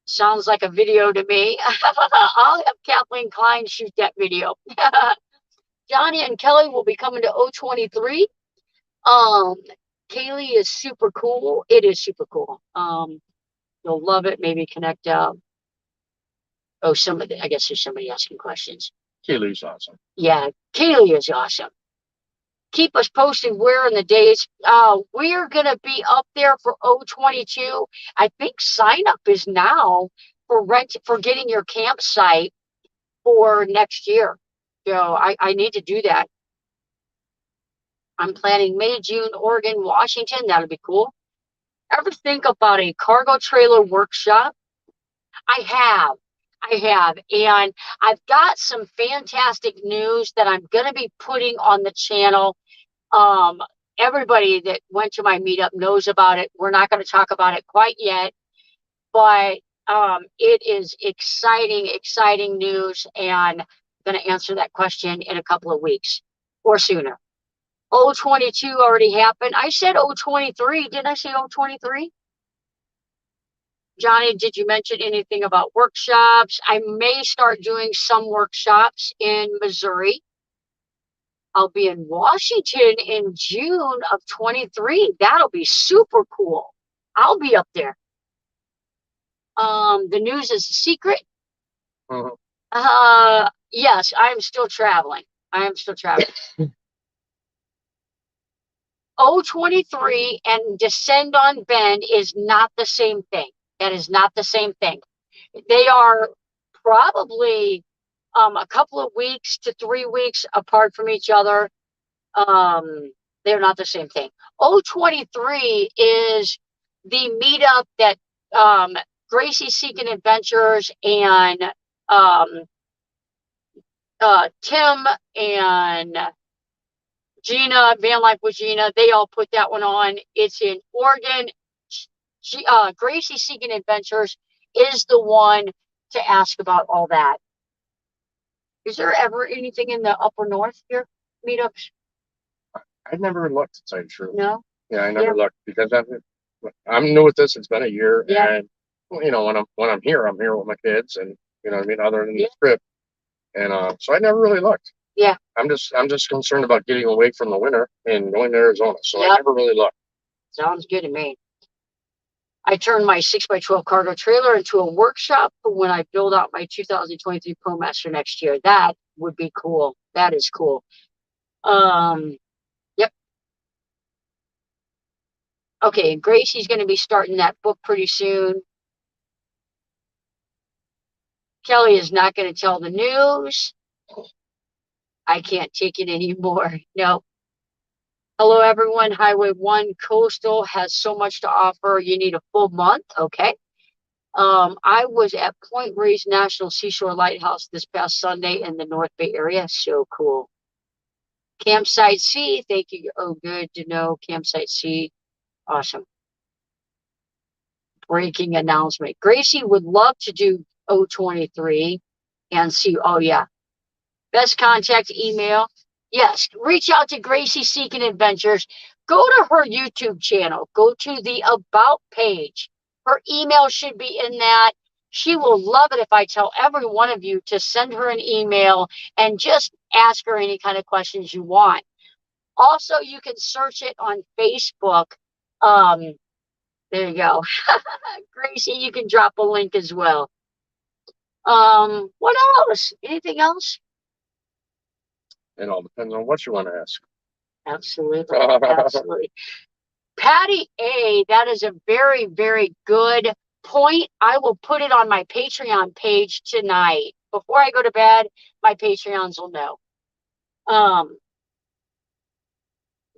Sounds like a video to me. I'll have Kathleen Klein shoot that video. Johnny and Kelly will be coming to 023. Kaylee is super cool. It is super cool. You'll love it. Maybe connect out. I guess there's somebody asking questions. Kaylee's awesome. Yeah, Kaylee is awesome. Keep us posted where in the days. We're going to be up there for 022. I think sign up is now for getting your campsite for next year. So I need to do that. I'm planning May, June, Oregon, Washington. That'll be cool. Ever think about a cargo trailer workshop? I have. And I've got some fantastic news that I'm going to be putting on the channel. Everybody that went to my meetup knows about it. We're not going to talk about it quite yet, but it is exciting news, and I'm going to answer that question in a couple of weeks or sooner. 022 already happened. I said 023. Didn't I say 023? Johnny, did you mention anything about workshops? I may start doing some workshops in Missouri. I'll be in Washington in June of 23. That'll be super cool. I'll be up there. The news is a secret. Yes, I am still traveling. 023 and Descend on Bend is not the same thing. That is not the same thing. They are probably a couple of weeks to 3 weeks apart from each other. They're not the same thing. 023 is the meetup that Gracie Seeking Adventures and Tim and Gina, Van Life with Gina, they all put that one on. It's in Oregon. Gracie Seeking Adventures is the one to ask about all that. Is there ever anything in the upper north here, meetups? I never looked, to tell you the truth. No? Yeah, I never looked because I'm new with this. It's been a year, and when I'm here with my kids, and other than the trip, and so I never really looked. Yeah. I'm just concerned about getting away from the winter and going to Arizona, so I never really looked. Sounds good to me. I turned my 6x12 cargo trailer into a workshop for when I build out my 2023 ProMaster next year. That would be cool. That is cool. Yep. Okay, Gracie's going to be starting that book pretty soon. Kelly is not going to tell the news. I can't take it anymore. No. Hello, everyone. Highway 1 Coastal has so much to offer. You need a full month. Okay. I was at Point Reyes National Seashore Lighthouse this past Sunday in the North Bay area. So cool. Campsite C. Thank you. Oh, good to know. Campsite C. Awesome. Breaking announcement. Gracie would love to do 023 and see. Oh, yeah. Best contact email. Yes, reach out to Gracie Seeking Adventures. Go to her YouTube channel. Go to the About page. Her email should be in that. She will love it if I tell every one of you to send her an email and just ask her any kind of questions you want. Also, you can search it on Facebook. There you go. Gracie, you can drop a link as well. What else? Anything else? It all depends on what you want to ask. Absolutely. Absolutely. Patty A, that is a very, very good point. I will put it on my Patreon page tonight. Before I go to bed, my Patreons will know.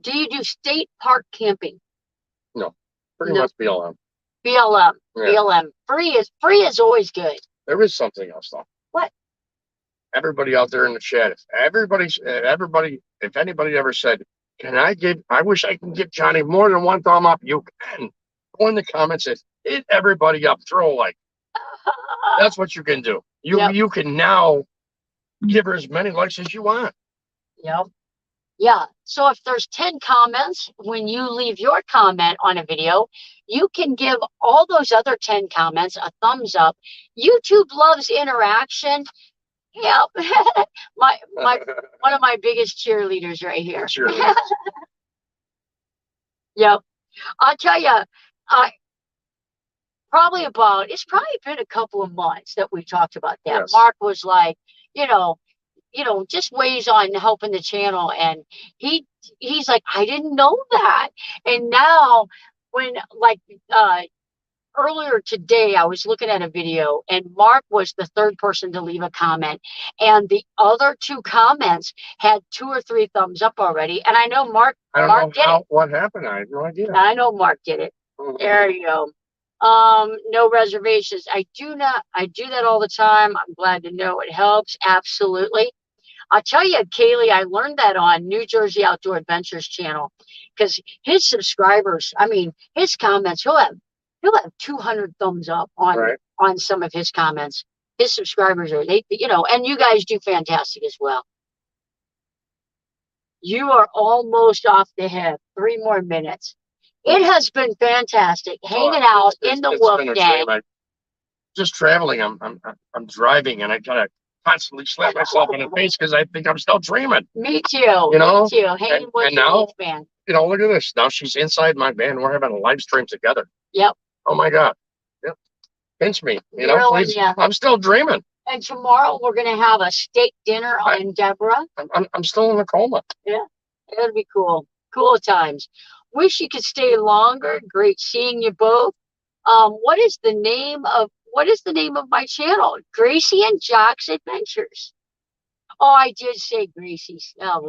Do you do state park camping? No. Pretty much BLM. BLM. Yeah. BLM. Free is always good. There is something else though. What? Everybody out there in the chat, if anybody ever said, I wish I can give Johnny more than one thumb up, you can. Go in the comments and hit everybody up, throw a like. That's what you can do. You can now give her as many likes as you want. Yep. Yeah. So if there's 10 comments, when you leave your comment on a video, you can give all those other 10 comments a thumbs up. YouTube loves interaction. Yep. my one of my biggest cheerleaders right here. Yep. I'll tell you, it's probably been a couple of months that we talked about that. Yes. Mark was like, just weighs on helping the channel, and he's like, I didn't know that. And now when earlier today, I was looking at a video, and Mark was the third person to leave a comment, and the other 2 comments had 2 or 3 thumbs up already. And I know Mark. I don't know what happened. I have no idea. I know Mark did it. Mm-hmm. There you go. No reservations. I do that all the time. I'm glad to know it helps. Absolutely. I'll tell you, Kaylee, I learned that on New Jersey Outdoor Adventures channel, because his subscribers, his comments, he'll have 200 thumbs up on some of his comments. His subscribers and you guys do fantastic as well. You are almost off the hip. 3 more minutes. It has been fantastic hanging out in the Wolf Den. Just traveling. I'm driving, and I gotta constantly slap myself in the face because I think I'm still dreaming. Me too. Me too. Hanging with the Wolf Man. Look at this. Now she's inside my van. We're having a live stream together. Yep. Oh my God. Yep. Pinch me. Please. Yeah. I'm still dreaming. And tomorrow we're gonna have a steak dinner on Deborah. I'm still in a coma. Yeah. It'll be cool. Cool times. Wish you could stay longer. Great seeing you both. What is the name of my channel? Gracie and Jock's Adventures. Oh, I did say Gracie's. Oh,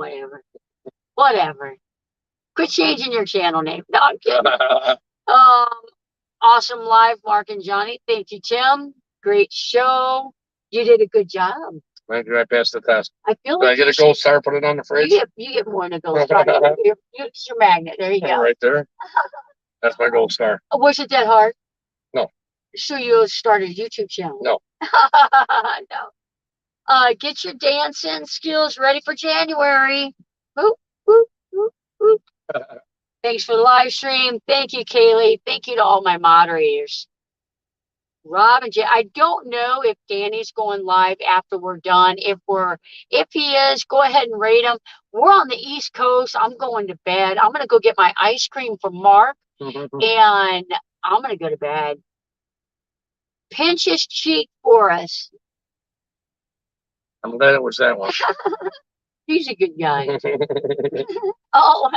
whatever. Quit changing your channel name. No, I'm kidding. Awesome live, Mark and Johnny. Thank you, Tim. Great show. You did a good job. When did I pass the test? I feel like I get a gold star, put it on the fridge? You get more than a gold star. It's your magnet. There you go. Right there. That's my gold star. Was it that hard? No. So you started a YouTube channel? No. No. Get your dancing skills ready for January. Whoop, whoop, whoop, whoop. Thanks for the live stream. Thank you, Kaylee. Thank you to all my moderators. Rob and Jay, I don't know if Danny's going live after we're done. If he is, go ahead and rate him. We're on the East Coast. I'm going to bed. I'm going to go get my ice cream from Mark, and I'm going to go to bed. Pinch his cheek for us. I'm glad it was that one. He's a good guy. Oh,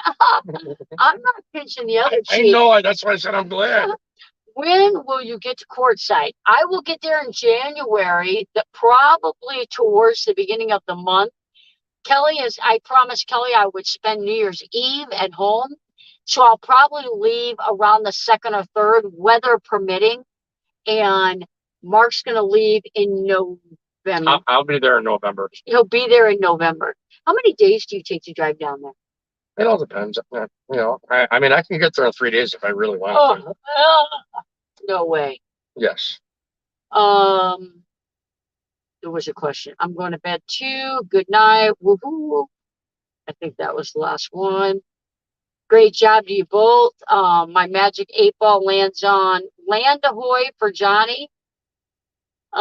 I'm not pinching the other I cheek. know. That's why I said I'm glad. When will you get to courtside? I will get there in January, probably towards the beginning of the month. I promised Kelly I would spend New Year's Eve at home. So I'll probably leave around the 2nd or 3rd, weather permitting. And Mark's going to leave in November. I'll be there in November. He'll be there in November. How many days do you take to drive down there? It all depends. I mean, I can get there in 3 days if I really want to. No way. Yes. There was a question. I'm going to bed too. Good night. Woohoo. I think that was the last one. Great job to you both. My magic 8-ball lands on Land Ahoy for Johnny. We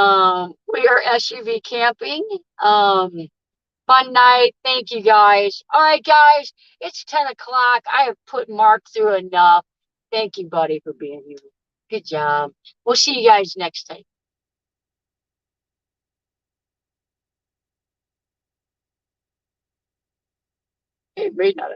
are SUV camping. Fun night. Thank you guys. All right, guys. It's 10 o'clock. I have put Mark through enough. Thank you, buddy, for being here. Good job. We'll see you guys next time. It may not.